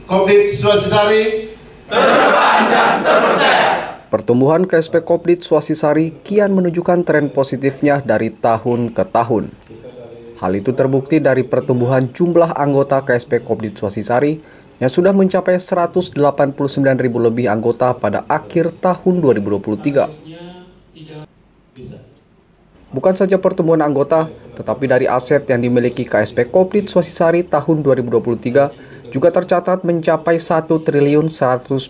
Kopdit Swasisari terdepan dan terpercaya. Pertumbuhan KSP Kopdit Swasisari kian menunjukkan tren positifnya dari tahun ke tahun. Hal itu terbukti dari pertumbuhan jumlah anggota KSP Kopdit Swasisari yang sudah mencapai 189.000 lebih anggota pada akhir tahun 2023. Bukan saja pertumbuhan anggota, tetapi dari aset yang dimiliki KSP Kopdit Swasisari tahun 2023 juga tercatat mencapai 1.142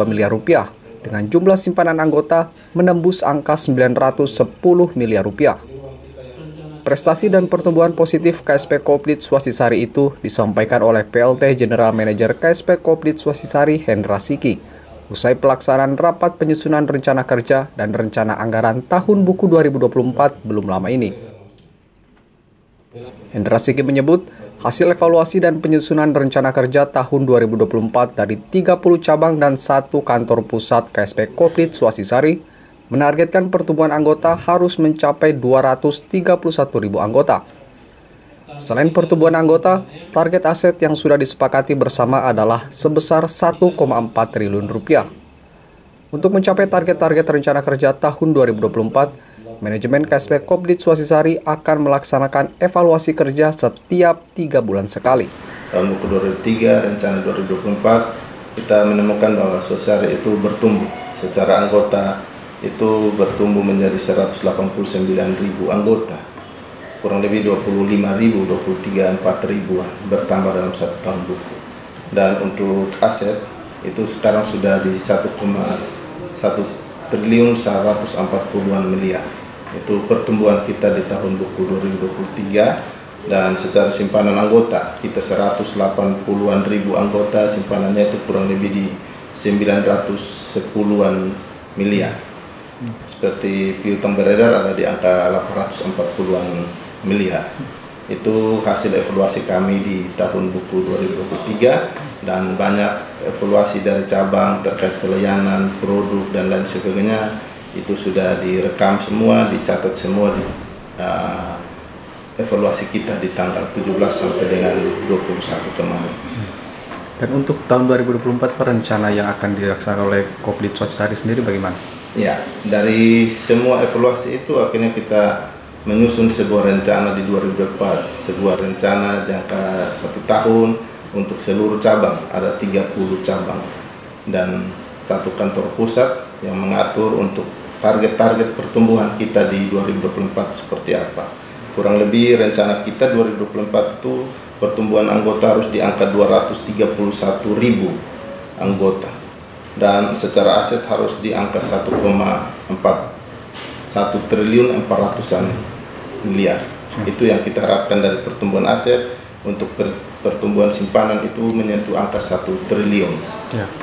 miliar rupiah, dengan jumlah simpanan anggota menembus angka 910 miliar rupiah. Prestasi dan pertumbuhan positif KSP Kopdit Swasisari itu disampaikan oleh PLT General Manager KSP Kopdit Swasisari Hendra Siki usai pelaksanaan rapat penyusunan rencana kerja dan rencana anggaran tahun buku 2024 belum lama ini. Hendra Siki menyebut hasil evaluasi dan penyusunan rencana kerja tahun 2024 dari 30 cabang dan 1 kantor pusat KSP Kopdit Swasisari menargetkan pertumbuhan anggota harus mencapai 231.000 anggota. Selain pertumbuhan anggota, target aset yang sudah disepakati bersama adalah sebesar 1,4 triliun rupiah. Untuk mencapai target-target rencana kerja tahun 2024, manajemen KSP Kopdit Swasisari akan melaksanakan evaluasi kerja setiap 3 bulan sekali. Tahun buku 2003, rencana 2024, kita menemukan bahwa Swasisari itu bertumbuh. Secara anggota itu bertumbuh menjadi 189.000 anggota. Kurang lebih 25.000, 23.000-4.000-an bertambah dalam 1 tahun buku. Dan untuk aset itu sekarang sudah di 1,1 triliun 140-an miliar. Itu pertumbuhan kita di tahun buku 2023, dan secara simpanan anggota kita 180-an ribu anggota, simpanannya itu kurang lebih di 910-an miliar. Seperti piutang beredar ada di angka 840-an miliar. Itu hasil evaluasi kami di tahun buku 2023, dan banyak evaluasi dari cabang terkait pelayanan, produk, dan lain sebagainya. Itu sudah direkam semua, dicatat semua di evaluasi kita di tanggal 17 sampai dengan 21 kemarin. Dan untuk tahun 2024, rencana yang akan dilaksanakan oleh Kopdit Swasisari sendiri bagaimana? Ya, dari semua evaluasi itu akhirnya kita menyusun sebuah rencana di 2024, sebuah rencana jangka 1 tahun untuk seluruh cabang, ada 30 cabang, dan 1 kantor pusat yang mengatur untuk target-target pertumbuhan kita di 2024 seperti apa. Kurang lebih rencana kita 2024 itu pertumbuhan anggota harus di angka 231.000 anggota, dan secara aset harus di angka 1,4 triliun 400-an miliar. Itu yang kita harapkan dari pertumbuhan aset. Untuk pertumbuhan simpanan itu menyentuh angka 1 triliun.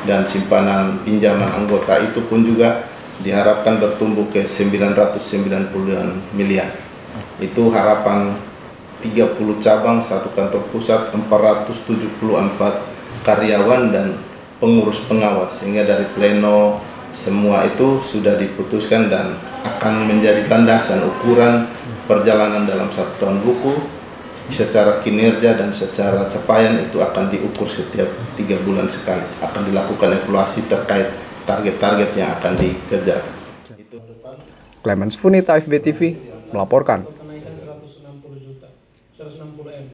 Dan simpanan pinjaman anggota itu pun juga diharapkan bertumbuh ke 990-an miliar. Itu harapan 30 cabang, 1 kantor pusat, 474 karyawan dan pengurus pengawas, sehingga dari pleno semua itu sudah diputuskan dan akan menjadi landasan ukuran perjalanan dalam 1 tahun buku. Secara kinerja dan secara capaian itu akan diukur setiap 3 bulan sekali. Akan dilakukan evaluasi terkait target-target yang akan dikejar. Clemens Funita, FB TV, melaporkan.